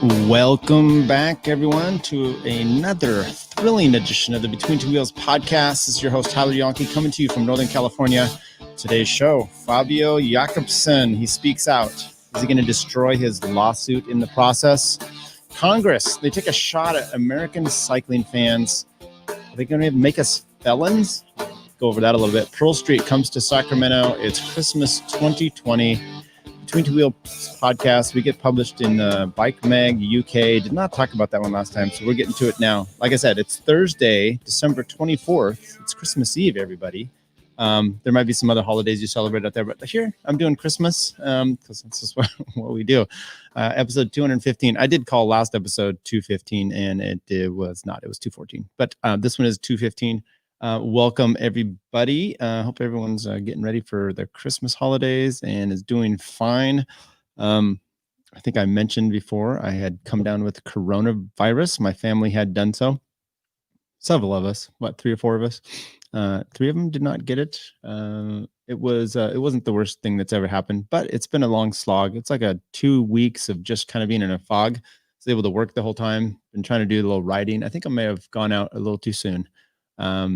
Welcome back, everyone, to another thrilling edition of the Between Two Wheels podcast. This is your host, Tyler Janke, coming to you from Northern California. Today's show, Fabio Jakobsen. He speaks out. Is he going to destroy his lawsuit in the process? Congress, they take a shot at American cycling fans. Are they going to make us felons? Go over that a little bit. Pearl Street comes to Sacramento. It's Christmas 2020. Between Two Wheels podcast, we get published in Bike Mag UK. Did not talk about that one last time, so we're getting to it now. Like I said, it's Thursday, December 24th. It's Christmas Eve, everybody. There might be some other holidays you celebrate out there, but here I'm doing Christmas because that's just what we do. Episode 215. I did call last episode 215, and it was not. It was 214, but this one is 215. Welcome, everybody. Hope everyone's getting ready for their Christmas holidays and is doing fine. I think I mentioned before I had come down with coronavirus. My family had done so. Several of us, three or four of us. Three of them did not get it. It wasn't the worst thing that's ever happened, but it's been a long slog. It's like 2 weeks of just kind of being in a fog. I was able to work the whole time. Been trying to do a little writing. I think I may have gone out a little too soon.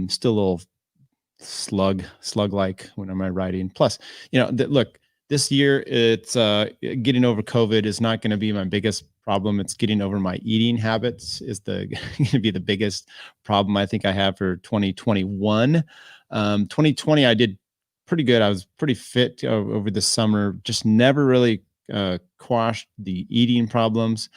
Still a little slug-like when am I writing. Plus, look, this year it's getting over COVID is not going to be my biggest problem. It's getting over my eating habits is going to be the biggest problem I think I have for 2021. 2020 I did pretty good. I was pretty fit over the summer. Just never really quashed the eating problems.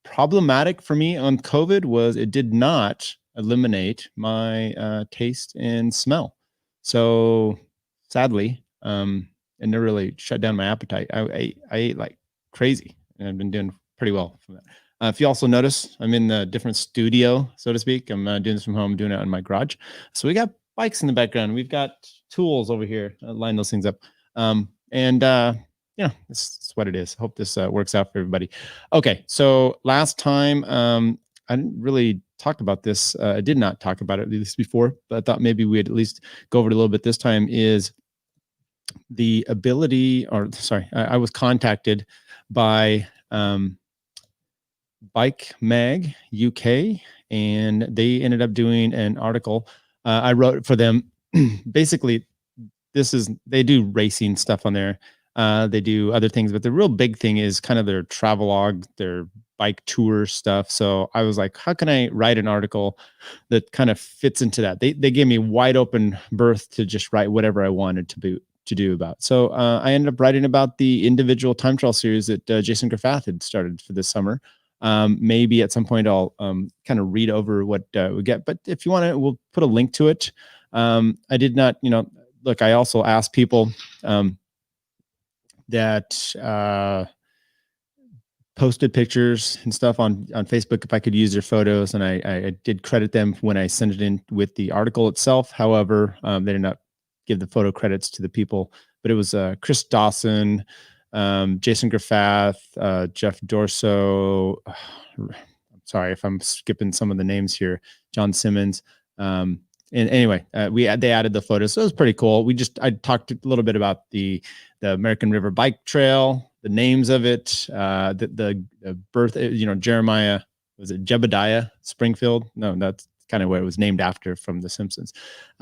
Problematic for me on COVID was it did not eliminate my taste and smell. So sadly, it never really shut down my appetite. I ate like crazy, and I've been doing pretty well from that. If you also notice, I'm in a different studio, so to speak. I'm doing this from home, doing it in my garage. So we got bikes in the background. We've got tools over here. Line those things up. It's what it is. Hope this works out for everybody. Okay, so last time, I didn't really talk about this. I did not talk about it at least before, but I thought maybe we'd at least go over it a little bit this time is the ability, I was contacted by Bike Mag UK, and they ended up doing an article. I wrote for them. Basically, they do racing stuff on there. They do other things, but the real big thing is kind of their travelogue, their bike tour stuff. So I was like, how can I write an article that kind of fits into that? They gave me wide open berth to just write whatever I wanted to do about. So I ended up writing about the individual time trial series that Jason Graffath had started for this summer. Maybe at some point I'll kind of read over what we get, but if you want to, we'll put a link to it. I did not, look, I also asked people that posted pictures and stuff on Facebook if I could use their photos, and I did credit them when I sent it in with the article itself. However, they did not give the photo credits to the people, but it was Chris Dawson, Jason Graffath, Jeff Dorso. I'm sorry if I'm skipping some of the names here. John Simmons. And anyway, they added the photos, so it was pretty cool. I talked a little bit about the American River Bike Trail, the names of it, the birth. Jeremiah, was it Jebediah Springfield? No, that's kind of where it was named after from The Simpsons.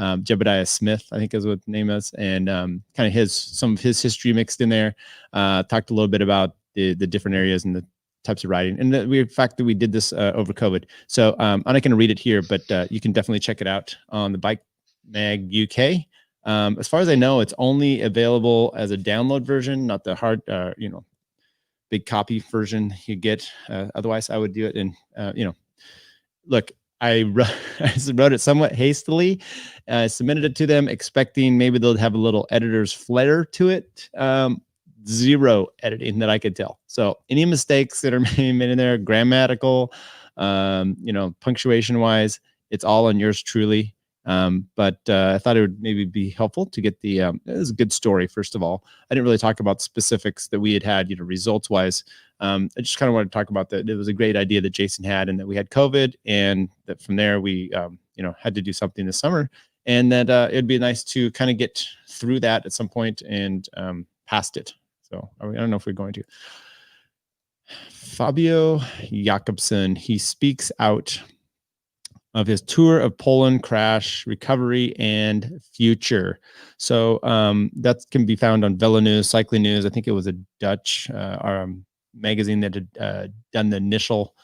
Jebediah Smith, I think is what the name is, and kind of some of his history mixed in there. Talked a little bit about the different areas and the types of riding, and the weird fact that we did this over COVID. So I'm not going to read it here, but you can definitely check it out on the Bike Mag UK. As far as I know, it's only available as a download version, not the hard, big copy version you get. Otherwise, I would do it. And look, I wrote it somewhat hastily. I submitted it to them, expecting maybe they'll have a little editor's flair to it. Zero editing that I could tell. So any mistakes that are made in there, grammatical, punctuation wise, it's all on yours truly. But I thought it would maybe be helpful to get it was a good story. First of all, I didn't really talk about specifics that we had results wise. I just kind of wanted to talk about that. It was a great idea that Jason had, and that we had COVID, and that from there we, had to do something this summer, and that it'd be nice to kind of get through that at some point and past it. So I don't know if we're going to. Fabio Jakobsen, he speaks out of his tour of Poland, crash, recovery, and future. So that can be found on Felony, CyclingNews. I think it was a Dutch magazine that had done the initial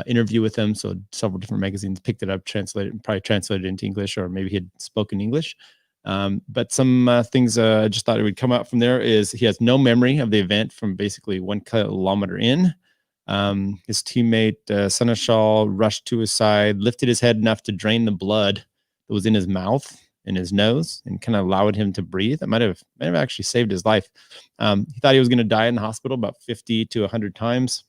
interview with him. So several different magazines picked it up, probably translated into English, or maybe he had spoken English. But some things I just thought it would come out from there is he has no memory of the event from basically 1 kilometer in. His teammate Seneschal rushed to his side, lifted his head enough to drain the blood that was in his mouth and his nose, and kind of allowed him to breathe. That might have actually saved his life. He thought he was going to die in the hospital about 50 to 100 times.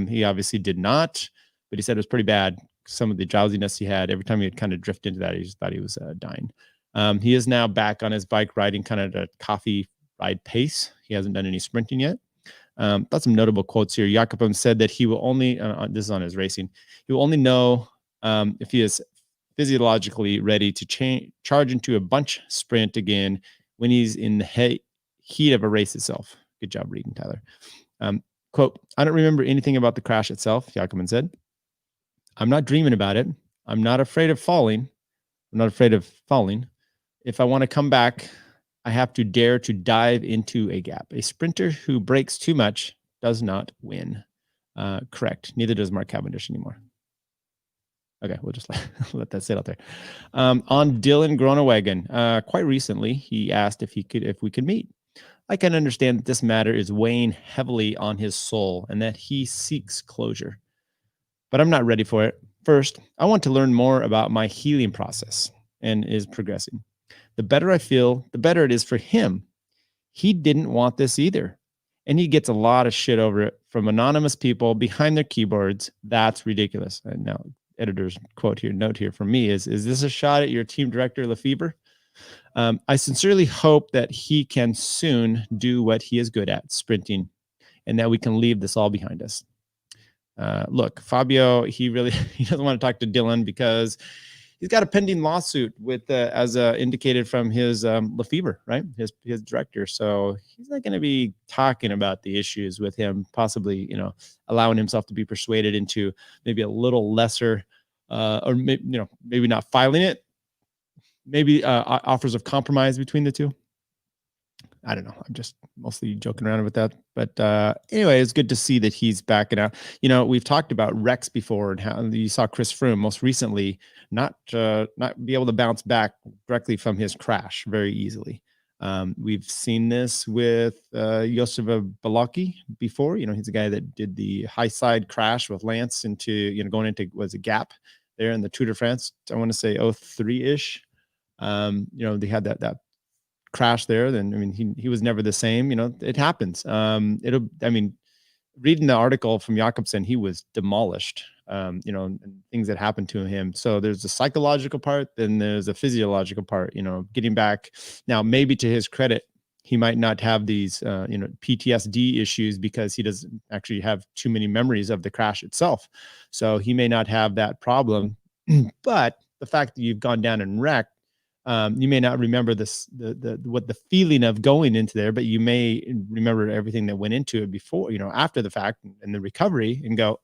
He obviously did not, but he said it was pretty bad. Some of the drowsiness he had every time he would kind of drift into that, he just thought he was dying. He is now back on his bike riding kind of a coffee ride pace. He hasn't done any sprinting yet. That's some notable quotes here. Jakobsen said that he will only, this is on his racing, he will only know if he is physiologically ready to charge into a bunch sprint again when he's in the heat of a race itself. Good job reading, Tyler. Quote, I don't remember anything about the crash itself, Jakobsen said. I'm not dreaming about it. I'm not afraid of falling. I'm not afraid of falling. If I want to come back, I have to dare to dive into a gap. A sprinter who breaks too much does not win. Correct. Neither does Mark Cavendish anymore. Okay, we'll just let that sit out there. On Dylan Groenewegen, quite recently, he asked if we could meet. I can understand that this matter is weighing heavily on his soul and that he seeks closure, but I'm not ready for it. First, I want to learn more about my healing process and is progressing. The better I feel, the better it is for him. He didn't want this either. And he gets a lot of shit over it from anonymous people behind their keyboards. That's ridiculous. And now, editor's note here from me is this a shot at your team director, Lefebvre? I sincerely hope that he can soon do what he is good at, sprinting, and that we can leave this all behind us. Look, Fabio, he doesn't want to talk to Dylan because he's got a pending lawsuit with, as indicated from his Lefebvre, right? His director. So he's not going to be talking about the issues with him, possibly, allowing himself to be persuaded into maybe a little lesser, or maybe not filing it. Maybe offers of compromise between the two. I don't know. I'm just mostly joking around with that. But anyway, it's good to see that he's backing out. We've talked about Rex before and how you saw Chris Froome most recently not be able to bounce back directly from his crash very easily. We've seen this with Josef Balaki before. He's a guy that did the high side crash with Lance into, going into, was a gap there in the Tour de France. I want to say 03-ish. They had that crash there. Then, he was never the same. It happens. Reading the article from Jakobsen, he was demolished, and things that happened to him. So there's a psychological part, then there's a physiological part, getting back. Now, maybe to his credit, he might not have these, PTSD issues because he doesn't actually have too many memories of the crash itself. So he may not have that problem, but the fact that you've gone down and wrecked, you may not remember what the feeling of going into there, but you may remember everything that went into it before, after the fact and the recovery, and go,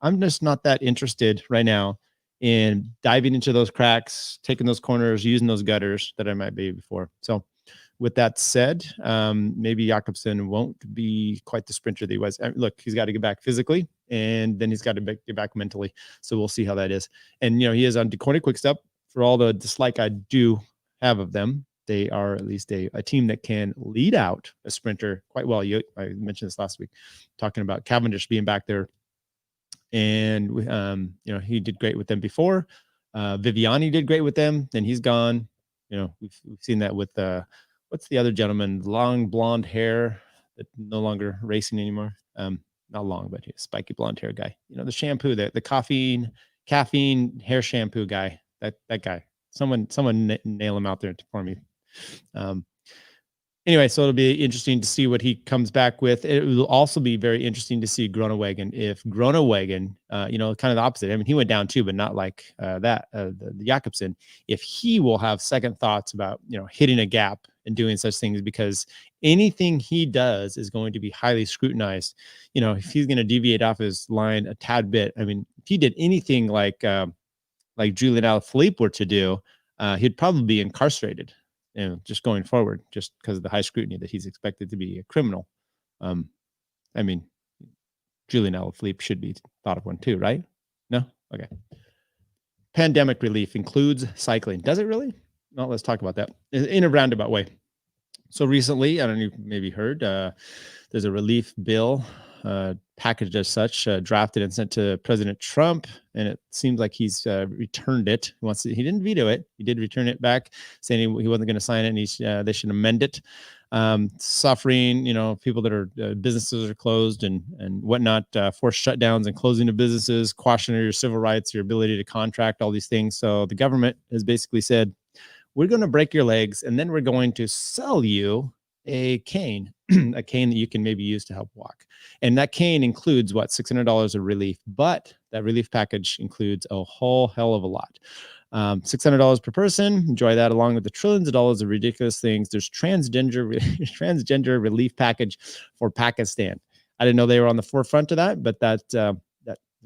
I'm just not that interested right now in diving into those cracks, taking those corners, using those gutters that I might be before. So with that said, maybe Jakobsen won't be quite the sprinter that he was. Look, he's got to get back physically, and then he's got to get back mentally. So we'll see how that is. And, he is on DeCorny Quickstep. For all the dislike I do have of them, they are at least a team that can lead out a sprinter quite well. I mentioned this last week, talking about Cavendish being back there. And, he did great with them before. Viviani did great with them. Then he's gone. We've seen that with, what's the other gentleman? Long blonde hair that no longer racing anymore. Not long, but he's spiky blonde hair guy. The shampoo, the caffeine hair shampoo guy. That guy. Someone nail him out there for me. anyway, so it'll be interesting to see what he comes back with. It will also be very interesting to see Groenewegen. If Groenewegen, kind of the opposite. I mean, he went down too, but not like the Jakobsen. If he will have second thoughts about, hitting a gap and doing such things, because anything he does is going to be highly scrutinized. If he's going to deviate off his line a tad bit, I mean, if he did anything like Julian Alaphilippe were to do, he'd probably be incarcerated, just going forward, just because of the high scrutiny that he's expected to be a criminal. I mean, Julian Alaphilippe should be thought of one too, right? No? Okay. Pandemic relief includes cycling. Does it really? Well, let's talk about that in a roundabout way. So recently, I don't know if you maybe heard, there's a relief bill packaged as such, drafted and sent to President Trump, and it seems like he's returned it. He didn't veto it. He did return it back, saying he wasn't going to sign it, and they should amend it. Suffering, people that are businesses are closed and whatnot, forced shutdowns and closing of businesses, quashing your civil rights, your ability to contract, all these things. So the government has basically said, we're going to break your legs, and then we're going to sell you a cane, a cane that you can maybe use to help walk. And that cane includes $600 of relief, but that relief package includes a whole hell of a lot. $600 per person. Enjoy that, along with the trillions of dollars of ridiculous things. There's transgender relief package for Pakistan. I didn't know they were on the forefront of that, but does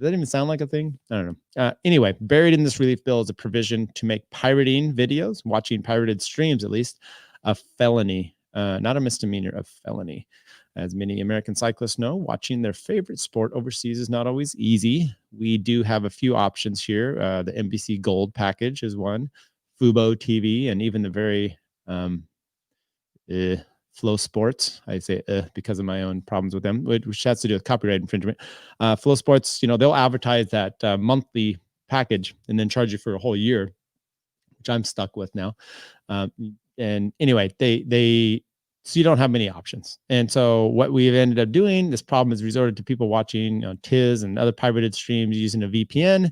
that even sound like a thing? I don't know. Anyway, buried in this relief bill is a provision to make pirating videos, watching pirated streams at least, a felony, not a misdemeanor, a felony. As many American cyclists know, watching their favorite sport overseas is not always easy. We do have a few options here. The NBC Gold package is one, Fubo TV, and even the very Flow Sports. I say because of my own problems with them, which has to do with copyright infringement. Flow Sports, they'll advertise that monthly package and then charge you for a whole year, which I'm stuck with now. And anyway, so you don't have many options. And so what we've ended up doing, this problem has resorted to people watching Tiz and other pirated streams using a VPN.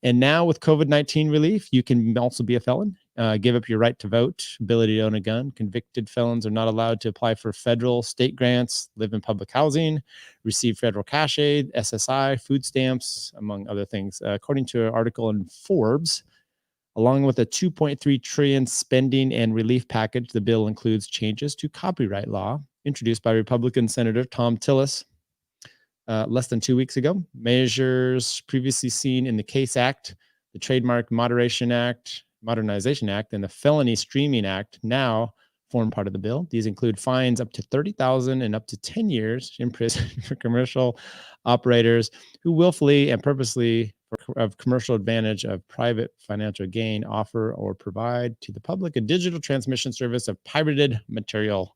And now with COVID-19 relief, you can also be a felon, give up your right to vote, ability to own a gun. Convicted felons are not allowed to apply for federal, state grants, live in public housing, receive federal cash aid, SSI, food stamps, among other things. According to an article in Forbes, along with a $2.3 trillion spending and relief package, the bill includes changes to copyright law introduced by Republican Senator Tom Tillis less than 2 weeks ago. Measures previously seen in the CASE Act, the Trademark Modernization Act, and the Felony Streaming Act now form part of the bill. These include fines up to $30,000 and up to 10 years in prison for commercial operators who willfully and purposely of commercial advantage of private financial gain offer or provide to the public a digital transmission service of pirated material.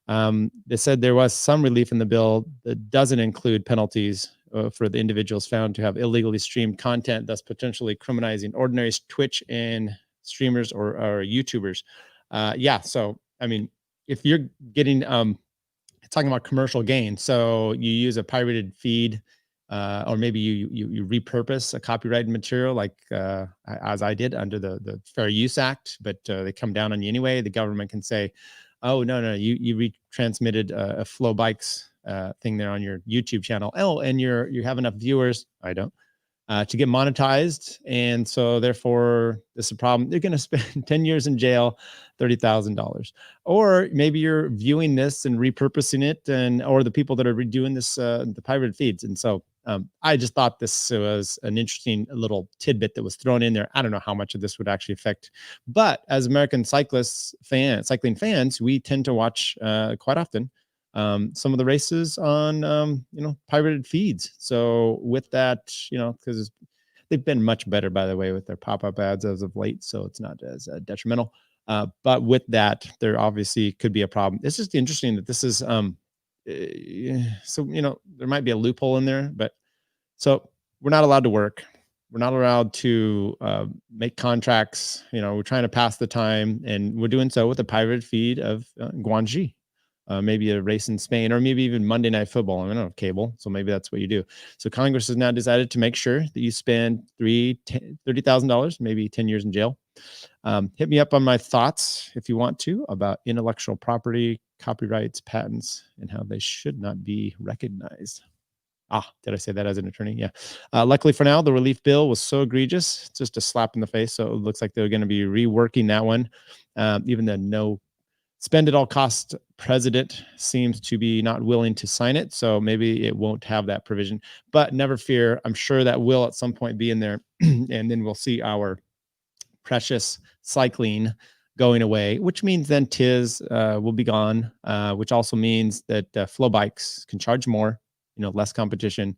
They said there was some relief in the bill that doesn't include penalties for the individuals found to have illegally streamed content, thus potentially criminalizing ordinary Twitch and streamers or YouTubers. So I mean, if you're getting talking about commercial gain, so you use a pirated feed, or maybe you repurpose a copyrighted material, like as I did under the Fair Use Act, but they come down on you anyway. The government can say, "Oh no, you retransmitted a Flow Bikes thing there on your YouTube channel. Oh, and you have enough viewers. I don't." To get monetized, and so therefore this is a problem. They're going to spend 10 years in jail, $30,000. Or maybe you're viewing this and repurposing it, or the people that are redoing this, the pirated feeds. And so I just thought this was an interesting little tidbit that was thrown in there. I don't know how much of this would actually affect, but as American cycling fans, we tend to watch quite often some of the races on, pirated feeds. So with that, because they've been much better, by the way, with their pop-up ads as of late, so it's not as detrimental. But with that, there obviously could be a problem. It's just interesting that this is, there might be a loophole in there, but so we're not allowed to work. We're not allowed to make contracts. We're trying to pass the time, and we're doing so with a pirated feed of Guangxi. Maybe a race in Spain, or maybe even Monday Night Football. I don't have cable, so maybe that's what you do. So Congress has now decided to make sure that you spend $30,000, maybe 10 years in jail, Hit me up on my thoughts if you want to about intellectual property, copyrights, patents, and how they should not be recognized. Did I say that as an attorney? Yeah. Luckily for now, the relief bill was so egregious, it's just a slap in the face. So it looks like they're going to be reworking that one. Even the no spend at all cost president seems to be not willing to sign it. So maybe it won't have that provision, but never fear. I'm sure that will at some point be in there. And then we'll see our precious cycling going away, which means then TIS will be gone, which also means that flow bikes can charge more, less competition.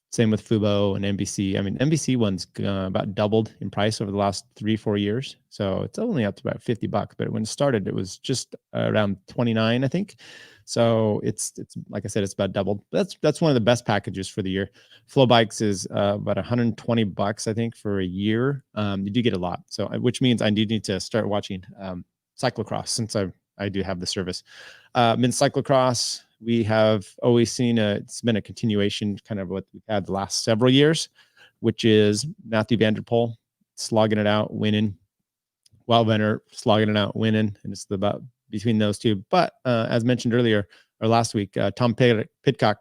Same with Fubo and NBC. I mean, NBC one's about doubled in price over the last 3-4 years. So it's only up to about $50, but when it started, it was just around 29, I think. So it's like I said, it's about doubled. That's one of the best packages for the year. Flow Bikes is about $120, I think, for a year. You do get a lot. So which means I do need to start watching cyclocross since I do have the service. Men's cyclocross, we have always seen it's been a continuation kind of what we've had the last several years, which is Matthew Van Der Poel slogging it out, winning. Wild Venner slogging it out, winning. And it's about between those two. But as mentioned earlier, or last week, Tom Pidcock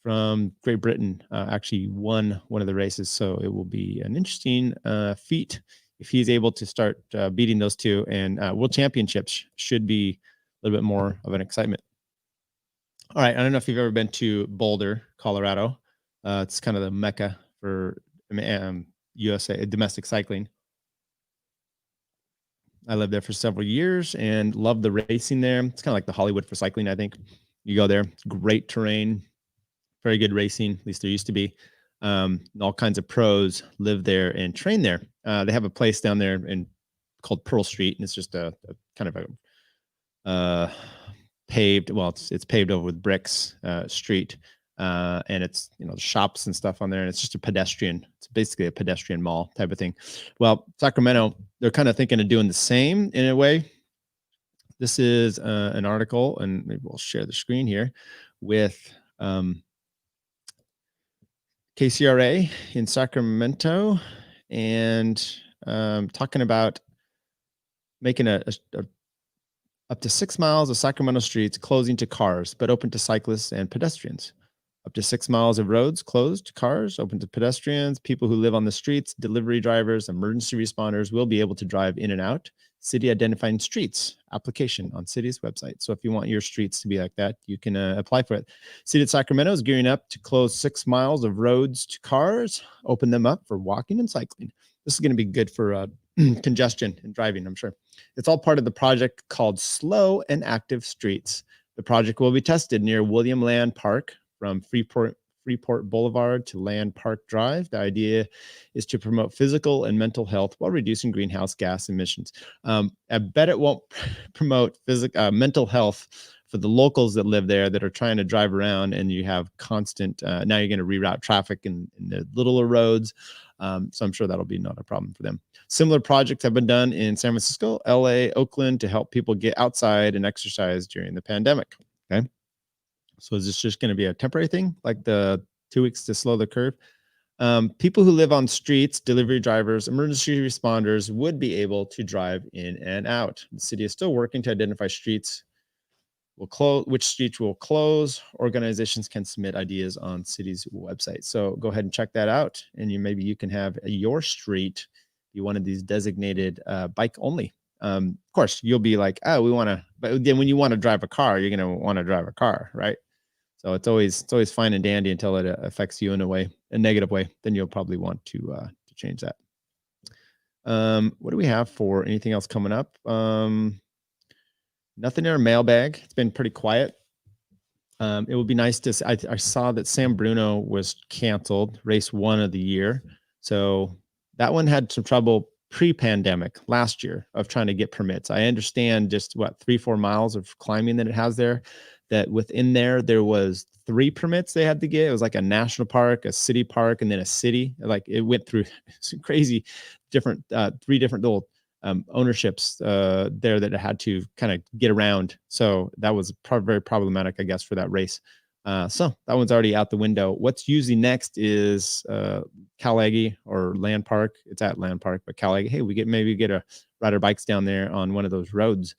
from Great Britain actually won one of the races. So it will be an interesting feat if he's able to start beating those two. And World Championships should be a little bit more of an excitement. All right. I don't know if you've ever been to Boulder, Colorado. It's kind of the mecca for USA domestic cycling. I lived there for several years and loved the racing there. It's kind of like the Hollywood for cycling, I think. You go there, great terrain, very good racing, at least there used to be. All kinds of pros live there and train there. They have a place down there called Pearl Street, and it's just a kind of a paved, well, it's paved over with bricks street, and it's shops and stuff on there, and it's just it's basically a pedestrian mall type of thing. Well, Sacramento, they're kind of thinking of doing the same in a way. This is an article, and maybe we'll share the screen here with KCRA in Sacramento, and talking about making up to 6 miles of Sacramento streets closing to cars, but open to cyclists and pedestrians. Up to 6 miles of roads closed to cars, open to pedestrians. People who live on the streets, delivery drivers, emergency responders will be able to drive in and out. City identifying streets application on city's website. So if you want your streets to be like that, you can apply for it. City of Sacramento is gearing up to close 6 miles of roads to cars, open them up for walking and cycling. This is going to be good for congestion and driving, I'm sure. It's all part of the project called Slow and Active Streets. The project will be tested near William Land Park from Freeport Boulevard to Land Park Drive. The idea is to promote physical and mental health while reducing greenhouse gas emissions. I bet it won't promote mental health for the locals that live there that are trying to drive around, and you have constant, now you're going to reroute traffic in the littler roads. So I'm sure that'll be not a problem for them. Similar projects have been done in San Francisco, LA, Oakland to help people get outside and exercise during the pandemic. Okay. So is this just going to be a temporary thing, like the 2 weeks to slow the curve? People who live on streets, delivery drivers, emergency responders would be able to drive in and out. The city is still working to identify which streets will close. Organizations can submit ideas on city's website. So go ahead and check that out. And maybe you can have your street be one of these designated bike only. Of course, you'll be like, oh, we want to, but then when you want to drive a car, you're going to want to drive a car, right? So it's always fine and dandy until it affects you in a negative way. Then you'll probably want to change that. What do we have for anything else coming up? Nothing in our mailbag. It's been pretty quiet. It would be nice to. I saw that San Bruno was canceled, race 1 of the year. So that one had some trouble pre-pandemic last year of trying to get permits. I understand just 3-4 miles of climbing that it has there. That within there was 3 permits they had to get. It was like a national park, a city park, and then a city. Like it went through some crazy different 3 different little ownerships there that it had to kind of get around. So that was very problematic, I guess, for that race. So that one's already out the window. What's usually next is Calaggy or Land Park. It's at Land Park, but Calaggy, hey, maybe get a ride our bikes down there on one of those roads.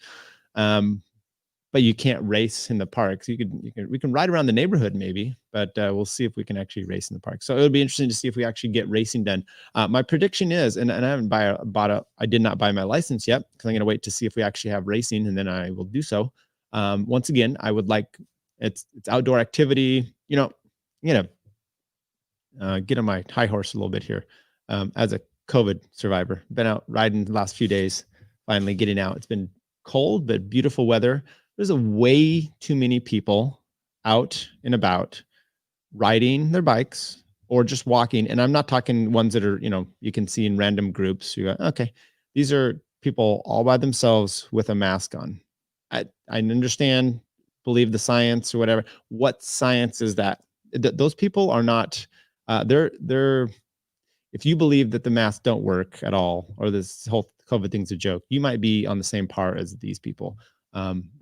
But you can't race in the parks. We can ride around the neighborhood maybe, but we'll see if we can actually race in the park. So it'll be interesting to see if we actually get racing done. My prediction is, and I haven't I did not buy my license yet because I'm going to wait to see if we actually have racing, and then I will do so. Once again, I would like it's outdoor activity. Get on my high horse a little bit here. As a COVID survivor, been out riding the last few days, finally getting out. It's been cold, but beautiful weather. There's a way too many people out and about riding their bikes or just walking. And I'm not talking ones that are, you can see in random groups. You go, okay, these are people all by themselves with a mask on. I understand, believe the science or whatever. What science is that? Those people are not, they're, if you believe that the masks don't work at all, or this whole COVID thing's a joke, you might be on the same par as these people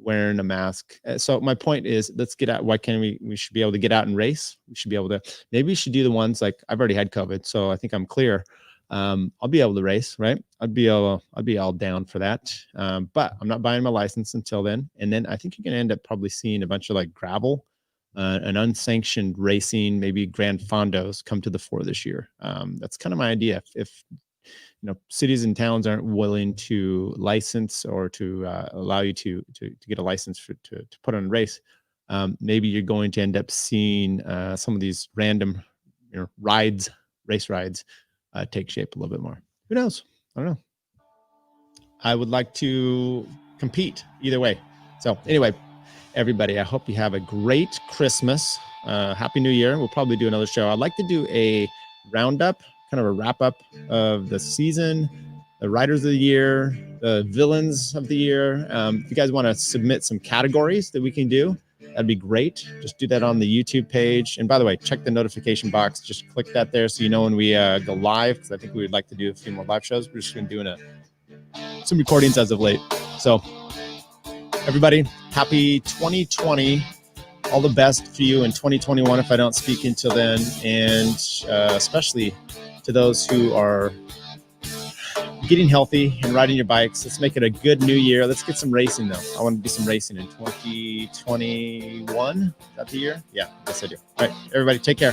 wearing a mask. So my point is, let's get out. Why can't we should be able to get out and race. We should be able to, maybe we should do the ones like I've already had COVID. So I think I'm clear. I'll be able to race, right? I'd be all down for that. But I'm not buying my license until then. And then I think you're going to end up probably seeing a bunch of like gravel, an unsanctioned racing, maybe Grand Fondos come to the fore this year. That's kind of my idea. If cities and towns aren't willing to license or to allow you to get a license to put on a race, maybe you're going to end up seeing some of these random race rides take shape a little bit more. Who knows? I don't know. I would like to compete either way. So anyway, everybody, I hope you have a great Christmas. Happy New Year. We'll probably do another show. I'd like to do a roundup, kind of a wrap up of the season, the riders of the year, the villains of the year. If you guys want to submit some categories that we can do, that'd be great. Just do that on the YouTube page. And by the way, check the notification box. Just click that there so you know when we go live, because I think we would like to do a few more live shows. We're just been doing some recordings as of late. So everybody, happy 2020. All the best for you in 2021 if I don't speak until then. And especially to those who are getting healthy and riding your bikes. Let's make it a good new year. Let's get some racing though. I want to do some racing in 2021. Is that the year? Yeah, yes I do. All right, everybody take care.